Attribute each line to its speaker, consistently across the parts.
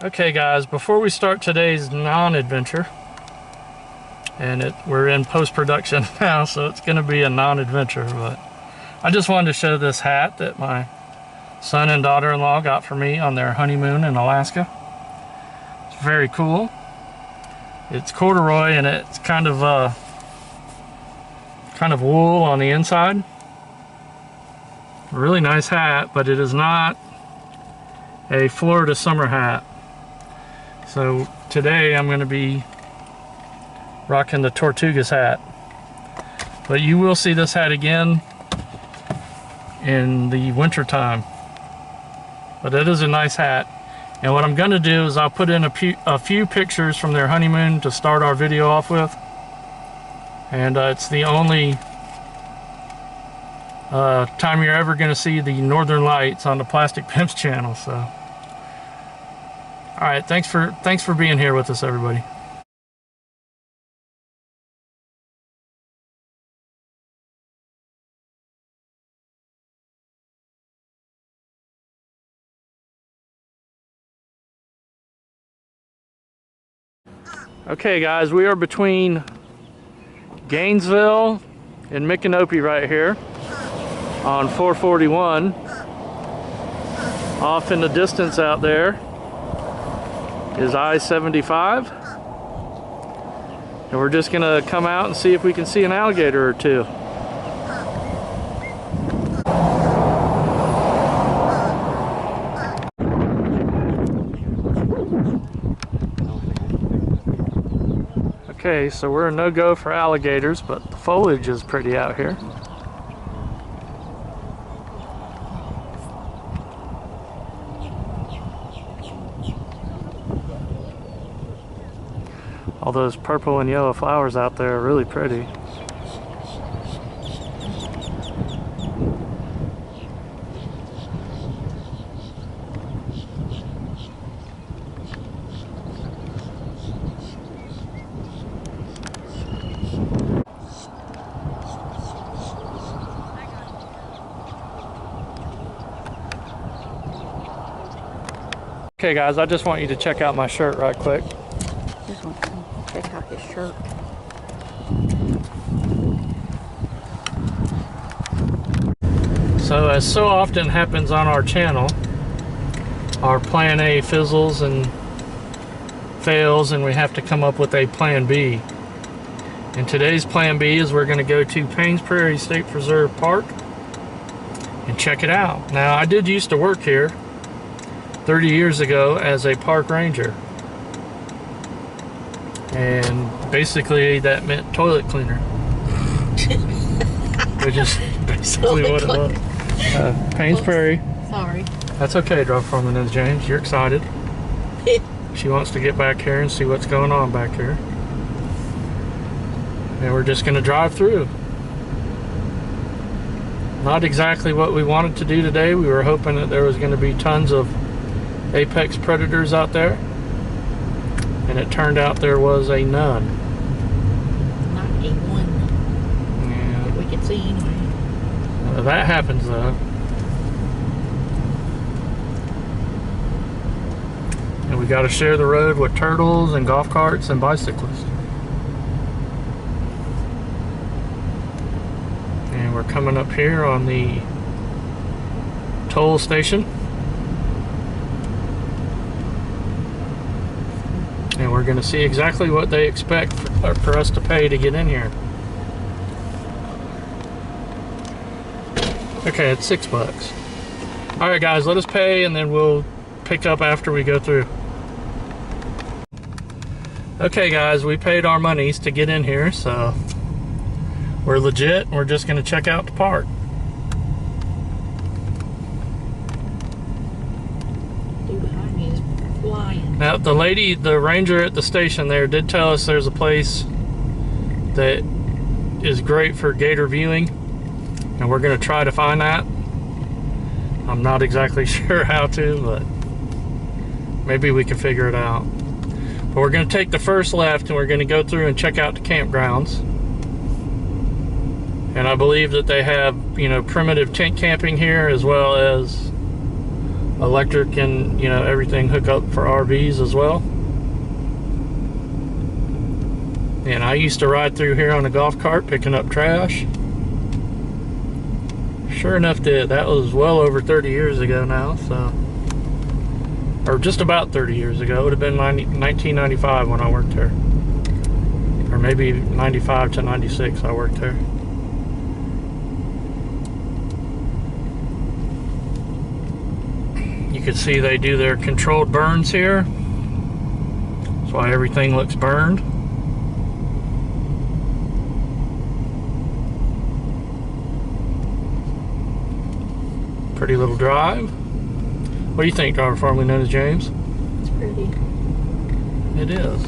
Speaker 1: Okay guys, before we start today's non-adventure, and we're in post-production now, so it's going to be a non-adventure, but I just wanted to show this hat that my son and daughter-in-law got for me on their honeymoon in Alaska. It's very cool. It's corduroy and it's kind of wool on the inside. Really nice hat, but it is not a Florida summer hat. So today I'm going to be rocking the Tortugas hat. But you will see this hat again in the winter time. But it is a nice hat. And what I'm going to do is I'll put in a few pictures from their honeymoon to start our video off with. And it's the only time you're ever going to see the Northern Lights on the Plastic Pimps channel. So, all right, thanks for being here with us, everybody. Okay guys, we are between Gainesville and Micanopy right here on 441. Off in the distance out there is I-75. And we're just gonna come out and see if we can see an alligator or two. Okay, so we're a no-go for alligators, but the foliage is pretty out here. All those purple and yellow flowers out there are really pretty. Okay guys, I just want you to check out my shirt right quick.
Speaker 2: Just want to check out his shirt.
Speaker 1: So as so often happens on our channel, our plan A fizzles and fails and we have to come up with a plan B. And today's plan B is we're going to go to Paynes Prairie State Preserve Park and check it out. Now I did used to work here 30 years ago as a park ranger, and basically that meant toilet cleaner. Which is basically what it was. Paynes Prairie.
Speaker 2: Sorry.
Speaker 1: That's okay, Drug Foreman and James. You're excited. She wants to get back here and see what's going on back here. And we're just going to drive through. Not exactly what we wanted to do today. We were hoping that there was going to be tons of apex predators out there, and it turned out there was a none.
Speaker 2: Not a one.
Speaker 1: Yeah.
Speaker 2: That we could see anyway.
Speaker 1: That happens though. And we got to share the road with turtles and golf carts and bicyclists. And we're coming up here on the toll station. And we're going to see exactly what they expect for us to pay to get in here. Okay, it's $6. Alright guys, let us pay and then we'll pick up after we go through. Okay guys, we paid our monies to get in here, so we're legit. We're just going to check out the park. Now the ranger at the station there did tell us there's a place that is great for gator viewing, and we're going to try to find that. I'm not exactly sure how to, but maybe we can figure it out. But we're going to take the first left and we're going to go through and check out the campgrounds. And I believe that they have, you know, primitive tent camping here as well as electric and, you know, everything hook up for RVs as well. And I used to ride through here on a golf cart picking up trash. Sure enough did. That was well over 30 years ago now, so, or just about 30 years ago. It would have been 1995 when I worked there, or maybe 95 to 96 I worked there. You can see they do their controlled burns here. That's why everything looks burned. Pretty little drive. What do you think, driver formerly known as James?
Speaker 2: It's pretty.
Speaker 1: It is.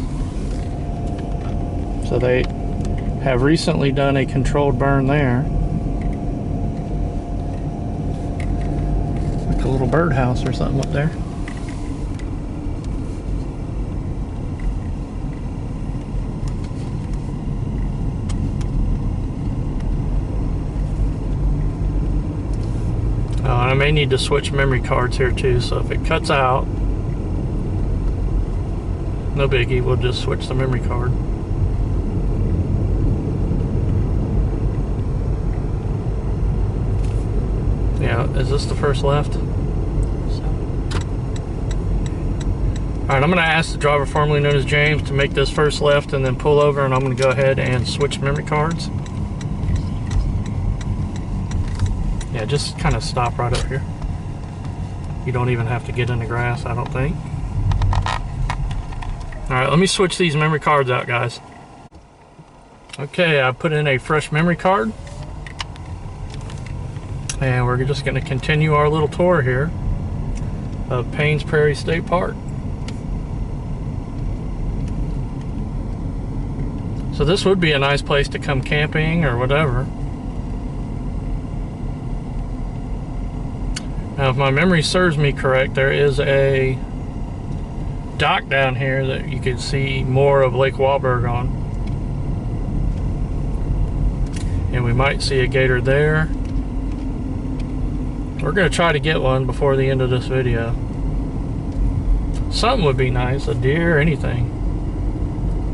Speaker 1: So they have recently done a controlled burn there. Like a little birdhouse or something up there. And I may need to switch memory cards here too, so if it cuts out, no biggie, we'll just switch the memory card. Yeah, is this the first left?
Speaker 2: So.
Speaker 1: Alright, I'm going to ask the driver formerly known as James to make this first left and then pull over, and I'm going to go ahead and switch memory cards. Yeah, just kind of stop right up here. You don't even have to get in the grass, I don't think. Alright, let me switch these memory cards out, guys. Okay, I put in a fresh memory card. And we're just going to continue our little tour here of Paynes Prairie State Park. So this would be a nice place to come camping or whatever. Now, if my memory serves me correct, there is a dock down here that you can see more of Lake Wahlberg on. And we might see a gator there. We're going to try to get one before the end of this video. Something would be nice, a deer, anything.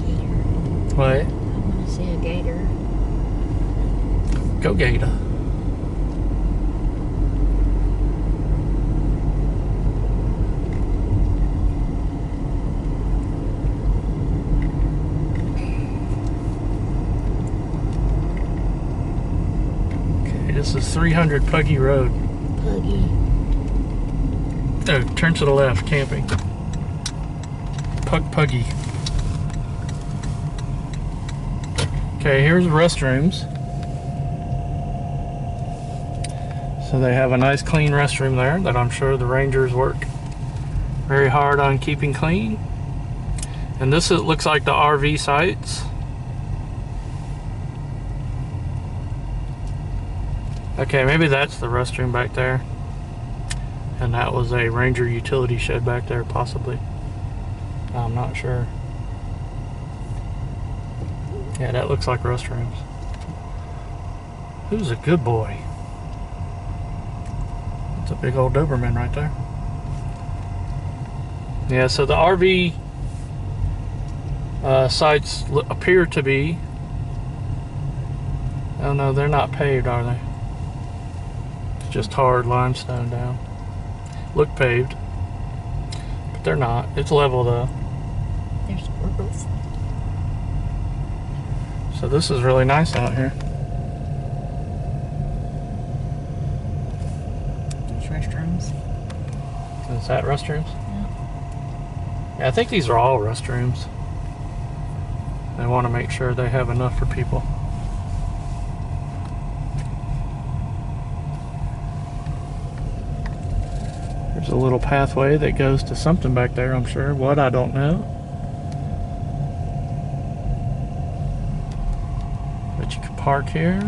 Speaker 2: Gator.
Speaker 1: What?
Speaker 2: I want to see a gator.
Speaker 1: Go gator. This is 300 Puggy Road.
Speaker 2: Puggy.
Speaker 1: Oh, turn to the left, camping. Puggy. Okay, here's the restrooms. So they have a nice clean restroom there that I'm sure the rangers work very hard on keeping clean. And this looks like the RV sites. Okay, maybe that's the restroom back there. And that was a ranger utility shed back there, possibly. I'm not sure. Yeah, that looks like restrooms. Who's a good boy? It's a big old Doberman right there. Yeah, so the RV sites appear to be... Oh no, they're not paved, are they? Just hard limestone down. Look paved, but they're not. It's level though.
Speaker 2: There's squirrels.
Speaker 1: So this is really nice out here.
Speaker 2: There's restrooms.
Speaker 1: Is that restrooms?
Speaker 2: Yeah.
Speaker 1: Yeah, I think these are all restrooms. They want to make sure they have enough for people. There's a little pathway that goes to something back there, I'm sure. What, I don't know. But you can park here.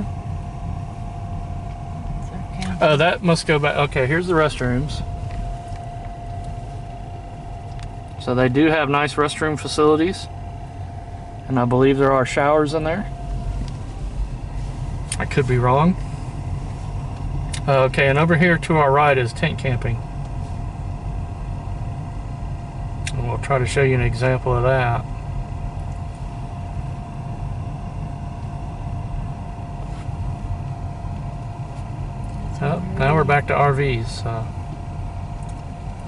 Speaker 1: Oh, that must go back. Okay, here's the restrooms. So they do have nice restroom facilities. And I believe there are showers in there. I could be wrong. Okay, and over here to our right is tent camping. we'll try to show you an example of that. Oh, now we're back to RVs.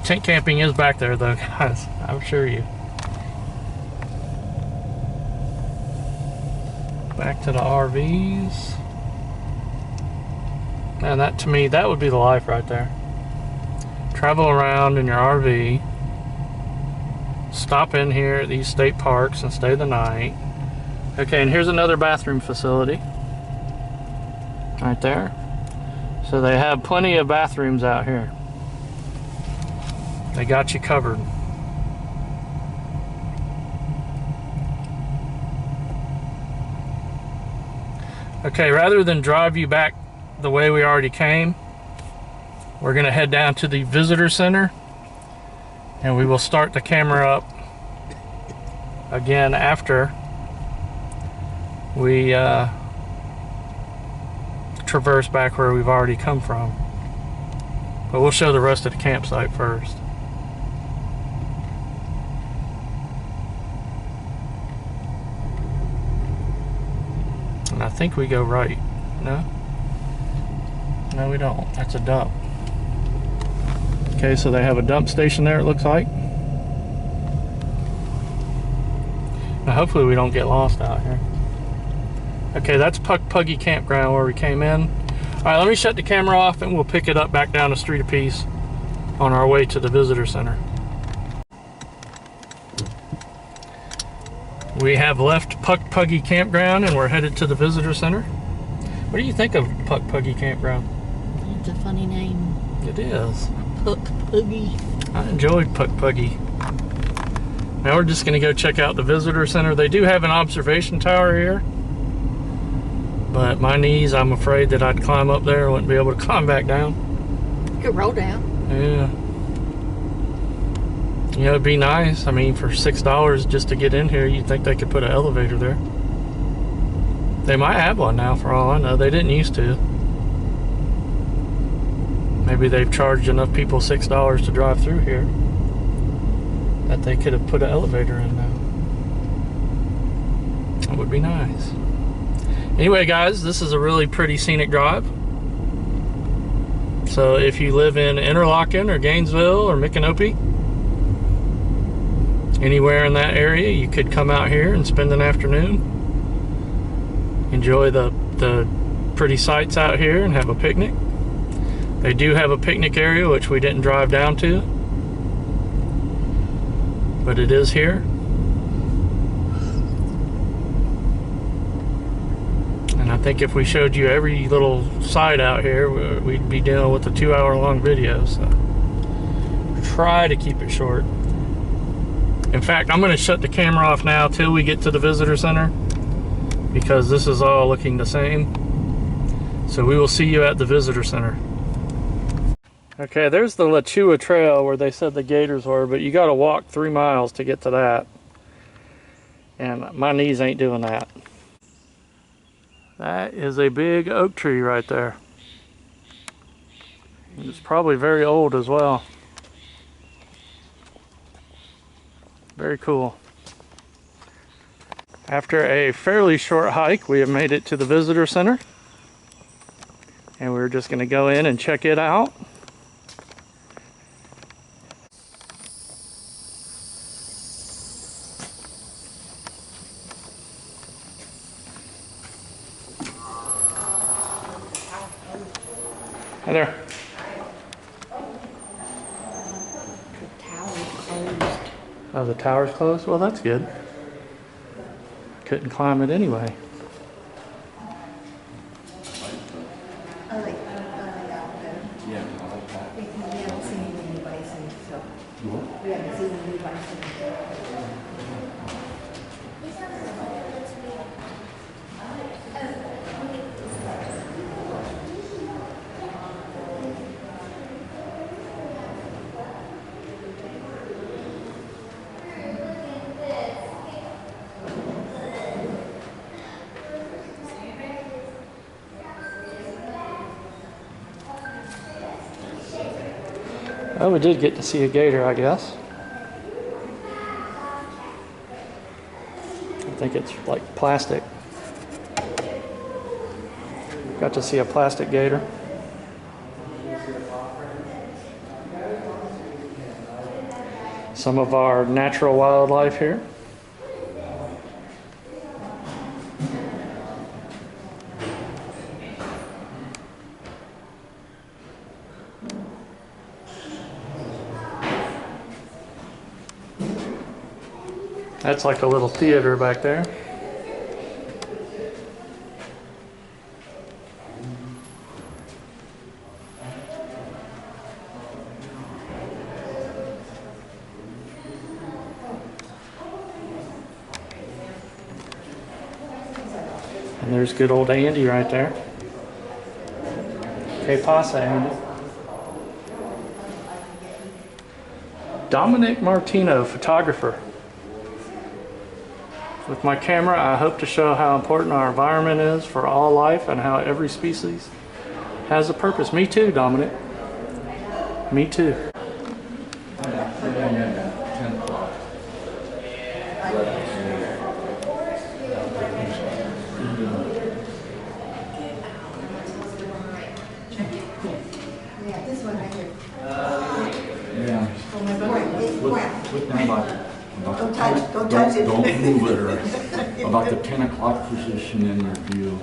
Speaker 1: Tent camping is back there though, guys. I'm sure you. Back to the RVs. And that, to me, that would be the life right there. Travel around in your RV. Stop in here at these state parks and stay the night. Okay, and here's another bathroom facility. Right there. So they have plenty of bathrooms out here. They got you covered. Okay, rather than drive you back the way we already came, we're going to head down to the visitor center and we will start the camera up again after we traverse back where we've already come from. But we'll show the rest of the campsite first. And I think we go right. No? No, we don't. That's a dump. Okay, so they have a dump station there, it looks like. Now hopefully we don't get lost out here. Okay, that's Puggy Campground where we came in. Alright, let me shut the camera off and we'll pick it up back down the street a piece on our way to the visitor center. We have left Puggy Campground and we're headed to the visitor center. What do you think of Puggy Campground?
Speaker 2: It's a funny name.
Speaker 1: It is.
Speaker 2: Puggy.
Speaker 1: I enjoyed Puggy. Now we're just going to go check out the visitor center. They do have an observation tower here. But my knees, I'm afraid that I'd climb up there and wouldn't be able to climb back down.
Speaker 2: You could roll down.
Speaker 1: Yeah. You know, it'd be nice. I mean, for $6 just to get in here, you'd think they could put an elevator there. They might have one now, for all I know. They didn't used to. Maybe they've charged enough people $6 to drive through here that they could have put an elevator in now. That would be nice. Anyway, guys, this is a really pretty scenic drive. So if you live in Interlochen or Gainesville or Micanopy, anywhere in that area, you could come out here and spend an afternoon. Enjoy the pretty sights out here and have a picnic. They do have a picnic area, which we didn't drive down to, but it is here. And I think if we showed you every little site out here, we'd be dealing with a 2-hour-long video. So try to keep it short. In fact, I'm going to shut the camera off now till we get to the visitor center, because this is all looking the same. So we will see you at the visitor center. Okay, there's the Lua Trail where they said the gators were, but you got to walk 3 miles to get to that. And my knees ain't doing that. That is a big oak tree right there. It's probably very old as well. Very cool. After a fairly short hike, we have made it to the visitor center. And we're just going to go in and check it out. Hi there.
Speaker 2: The tower's closed.
Speaker 1: Oh, the tower's closed? Well, that's good. Couldn't climb it anyway.
Speaker 3: I like yeah, I like that. We haven't seen any bison, so we haven't seen any bison.
Speaker 1: Well, we did get to see a gator, I guess. think it's like plastic. Got to see a plastic gator. Some of our natural wildlife here. That's like a little theater back there. And there's good old Andy right there. Que pasa, Andy? Dominic Martino, photographer. With my camera, I hope to show how important our environment is for all life and how every species has a purpose. Me too, Dominic. Me too.
Speaker 3: Yeah, this one right here.
Speaker 4: Yeah. What now
Speaker 3: Don't touch it.
Speaker 4: Don't move it, or about the 10 o'clock position in your view.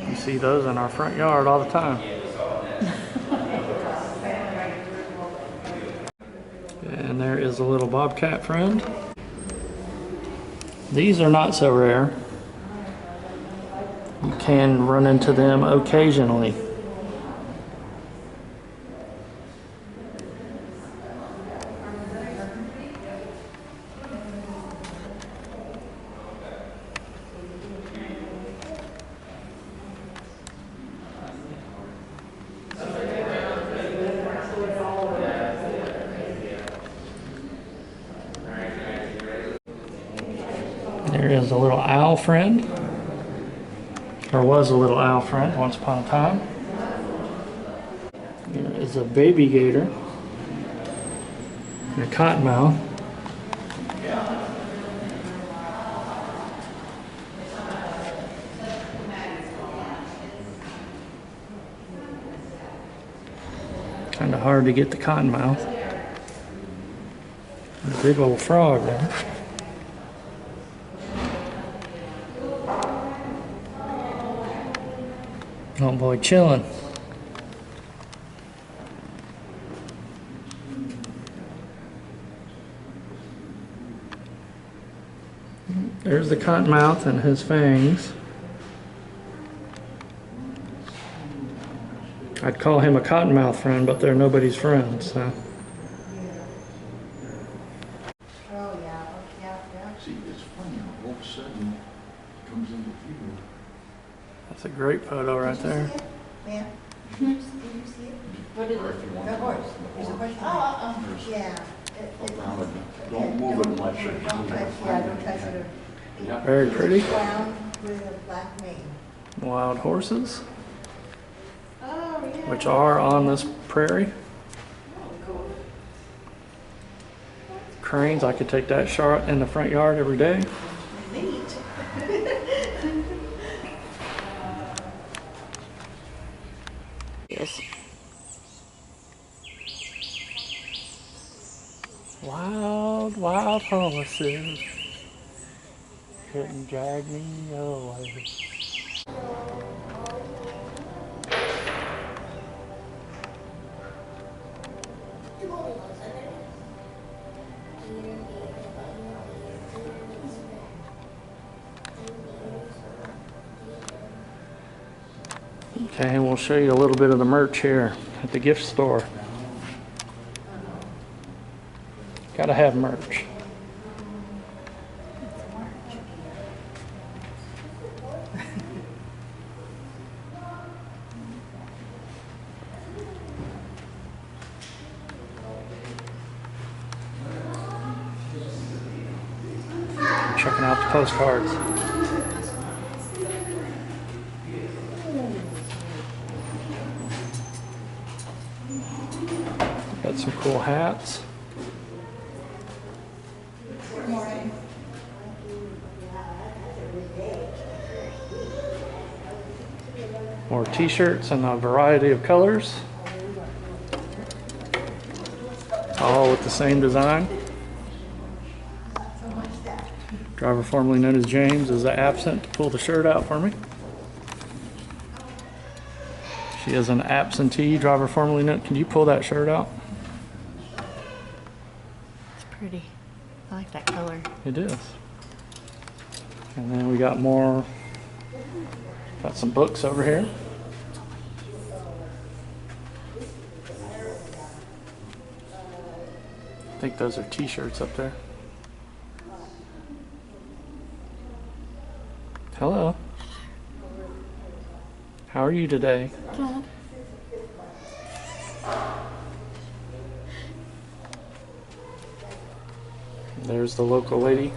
Speaker 1: You see those in our front yard all the time. And there is a little bobcat friend. These are not so rare. You can run into them occasionally. There is a little owl friend, or was a little owl friend once upon a time. There is a baby gator and a cottonmouth. Kind of hard to get the cottonmouth. There's a big old frog there. Oh boy, chilling. There's the cottonmouth and his fangs. I'd call him a cottonmouth friend, but they're nobody's friend, so.
Speaker 3: Oh, yeah, yeah.
Speaker 4: See, it's funny, all of a sudden, it comes into view.
Speaker 1: That's a great photo right there.
Speaker 3: Ma'am, did you see it?
Speaker 2: What is
Speaker 4: Or
Speaker 2: it?
Speaker 4: if you want
Speaker 3: The
Speaker 4: to-
Speaker 3: horse. There's a horse.
Speaker 4: There's
Speaker 3: Yeah.
Speaker 4: around it. Don't move it much. or
Speaker 3: Don't
Speaker 4: you'll
Speaker 3: touch, yeah,
Speaker 4: find
Speaker 3: don't
Speaker 4: it.
Speaker 3: touch it.
Speaker 4: Yeah.
Speaker 1: Very pretty.
Speaker 3: Brown with a black mane.
Speaker 1: Wild horses,
Speaker 3: Oh, yeah.
Speaker 1: which are on this prairie. Cranes, I could take that shot in the front yard every day.
Speaker 3: Neat.
Speaker 2: Yes.
Speaker 1: Wild, wild horses couldn't drag me away. Okay, we'll show you a little bit of the merch here at the gift store. Gotta have merch. Checking out the postcards. Got some cool hats. More t-shirts in a variety of colors. All with the same design. Driver formerly known as James is absent to pull the shirt out for me. She is an absentee, driver formerly known. Can you pull that shirt out?
Speaker 2: It's pretty. I like that color.
Speaker 1: It is. And then we got more, got some books over here. I think those are t-shirts up there. Hello. How are you today?
Speaker 2: Good.
Speaker 1: There's the local lady,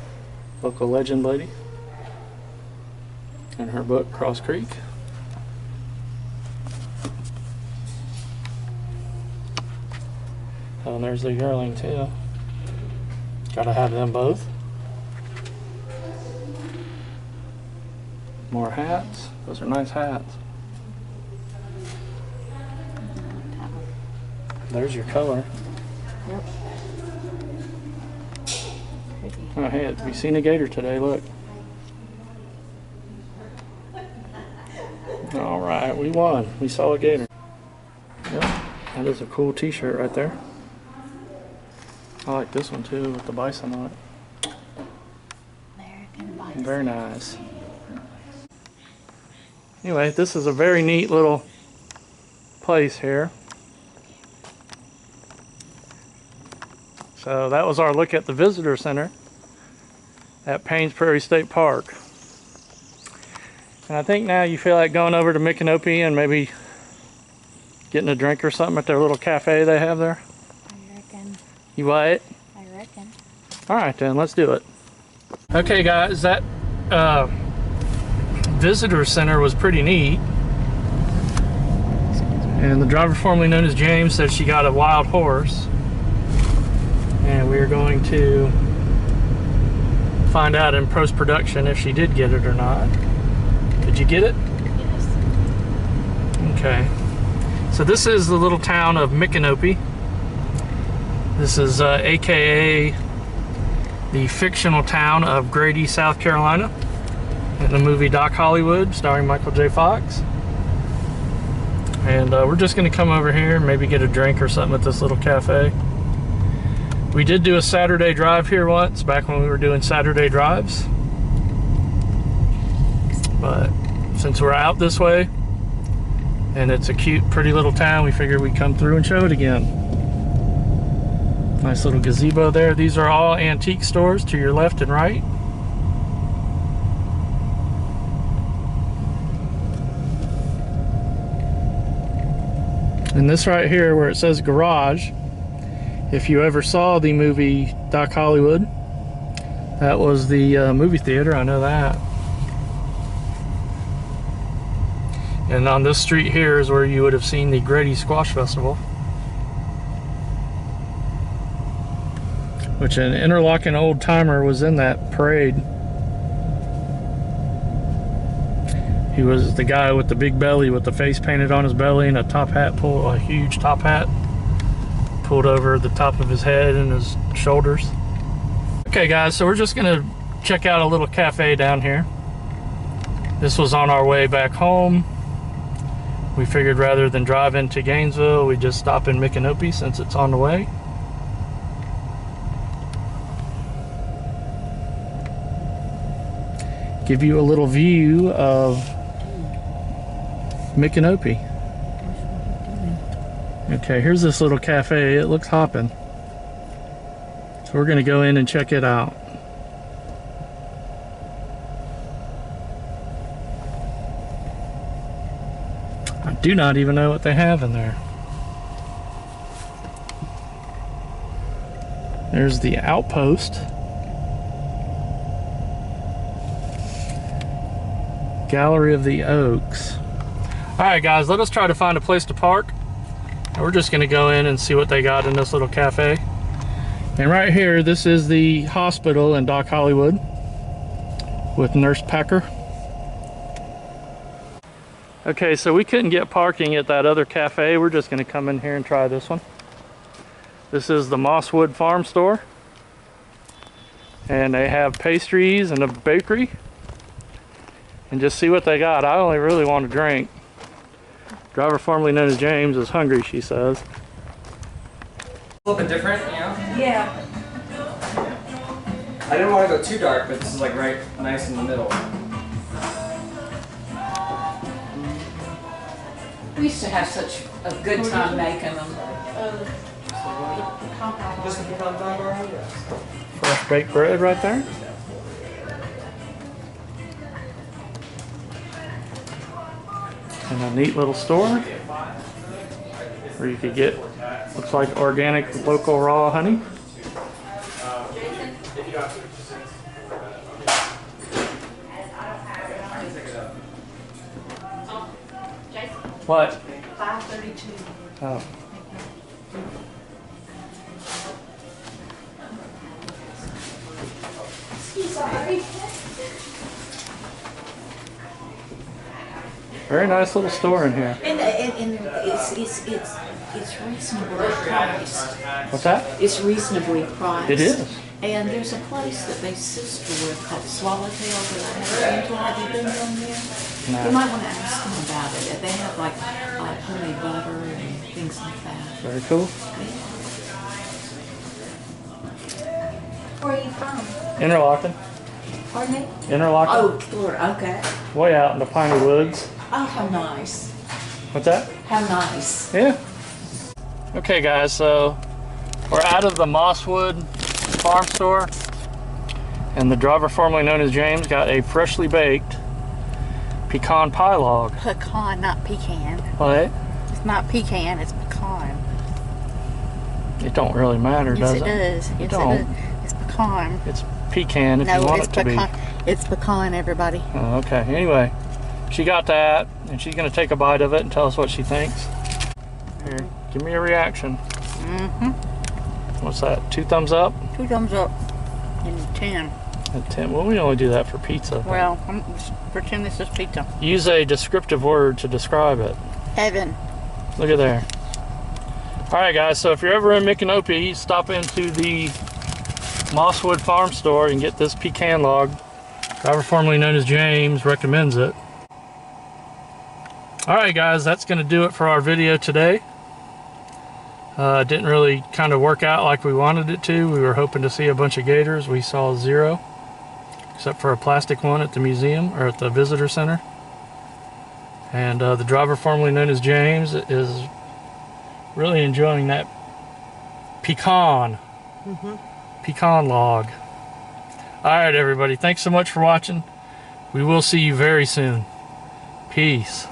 Speaker 1: local legend lady, and her book, Cross Creek. Oh, and there's the yearling too. Gotta have them both. More hats. Those are nice hats. There's your color.
Speaker 2: Yep.
Speaker 1: Oh, hey, have you seen a gator today? Look. All right, we won. We saw a gator. Yep, that is a cool t-shirt right there. I like this one too with the bison on it.
Speaker 2: American bison.
Speaker 1: Very nice. Anyway, this is a very neat little place here. So that was our look at the visitor center at Paynes Prairie State Park. And I think now you feel like going over to Micanopy and maybe getting a drink or something at their little cafe they have there.
Speaker 2: I reckon.
Speaker 1: You what?
Speaker 2: I reckon.
Speaker 1: All right then, let's do it. Okay guys, that visitor center was pretty neat. And the driver formerly known as James said she got a wild horse. And we are going to find out in post-production if she did get it or not. Did you get it?
Speaker 2: Yes.
Speaker 1: Okay. So this is the little town of Micanopy. This is AKA the fictional town of Grady, South Carolina, in the movie Doc Hollywood, starring Michael J. Fox. And we're just going to come over here and maybe get a drink or something at this little cafe. We did do a Saturday drive here once, back when we were doing Saturday drives. But since we're out this way, and it's a cute, pretty little town, we figured we'd come through and show it again. Nice little gazebo there. These are all antique stores to your left and right. And this right here where it says garage, if you ever saw the movie Doc Hollywood, that was the movie theater, I know that. And on this street here is where you would have seen the Grady Squash Festival. Which an interlocking old timer was in that parade. He was the guy with the big belly with the face painted on his belly and a top hat a huge top hat pulled over the top of his head and his shoulders. Okay guys, so we're just gonna check out a little cafe down here. This was on our way back home. We figured rather than drive into Gainesville, we'd just stop in Micanopy since it's on the way. Give you a little view of Micanopy. Okay, here's this little cafe. It looks hopping. So we're gonna go in and check it out. I do not even know what they have in there. There's the outpost. Gallery of the Oaks. All right guys, let us try to find a place to park We're just gonna go in and see what they got in this little cafe. And right here, this is the hospital in Dock Hollywood with Nurse Packer. Okay, so we couldn't get parking at that other cafe. We're just gonna come in here and try this one. This is the Mosswood Farm Store. And they have pastries and a bakery. And just see what they got. I only really want a drink. Driver formerly known as James is hungry, she says.
Speaker 5: A little bit different, you know?
Speaker 3: Yeah.
Speaker 5: I didn't want to go too dark, but this is like right nice in the middle.
Speaker 6: We used to have such a good time making them.
Speaker 5: Just a pecan pie bar? Yes.
Speaker 1: Fresh baked bread right there. And a neat little store where you could get, looks like organic, local, raw honey. What?
Speaker 3: 532.
Speaker 1: Oh.
Speaker 3: Sorry.
Speaker 1: Very nice little store in here.
Speaker 3: And it's reasonably priced.
Speaker 1: What's that?
Speaker 3: It's reasonably priced.
Speaker 1: It is.
Speaker 3: And there's a place that they sister with called Swallowtail that I haven't been to. Have you been down there?
Speaker 1: No.
Speaker 3: You might want to ask them about it. They have like homemade butter and things like that.
Speaker 1: Very cool.
Speaker 3: Where are you from?
Speaker 1: Interlocking.
Speaker 3: Pardon me?
Speaker 1: Interlocking.
Speaker 3: Oh, Florida. Okay.
Speaker 1: Way out in the piney woods.
Speaker 3: Oh, how nice.
Speaker 1: What's that?
Speaker 3: How nice.
Speaker 1: Yeah. Okay guys, so we're out of the Mosswood farm store, and the driver formerly known as James got a freshly baked pecan pie log.
Speaker 2: Pecan, not pecan.
Speaker 1: What?
Speaker 2: It's not pecan, it's pecan.
Speaker 1: It don't really matter,
Speaker 2: Yes,
Speaker 1: does
Speaker 2: it
Speaker 1: it?
Speaker 2: does. Yes,
Speaker 1: don't.
Speaker 2: it does. It's pecan.
Speaker 1: It's pecan if you
Speaker 2: No,
Speaker 1: want
Speaker 2: it's
Speaker 1: it to
Speaker 2: pecan.
Speaker 1: be.
Speaker 2: It's pecan, everybody.
Speaker 1: Oh, okay, anyway, she got that, and she's gonna take a bite of it and tell us what she thinks. Here, give me a reaction.
Speaker 2: Mm-hmm.
Speaker 1: What's that, 2 thumbs up?
Speaker 2: 2 thumbs up and 10.
Speaker 1: And 10, well, we only do that for pizza.
Speaker 2: Well, just pretend this is pizza.
Speaker 1: Use a descriptive word to describe it.
Speaker 2: Heaven.
Speaker 1: Look at there. All right, guys, so if you're ever in Micanopy, stop into the Mosswood Farm Store and get this pecan log. Driver formerly known as James recommends it. All right, guys, that's going to do it for our video today. Didn't really kind of work out like we wanted it to. We were hoping to see a bunch of gators. We saw 0, except for a plastic one at the museum, or at the visitor center. And the driver formerly known as James is really enjoying that pecan log. All right, everybody, thanks so much for watching. We will see you very soon. Peace.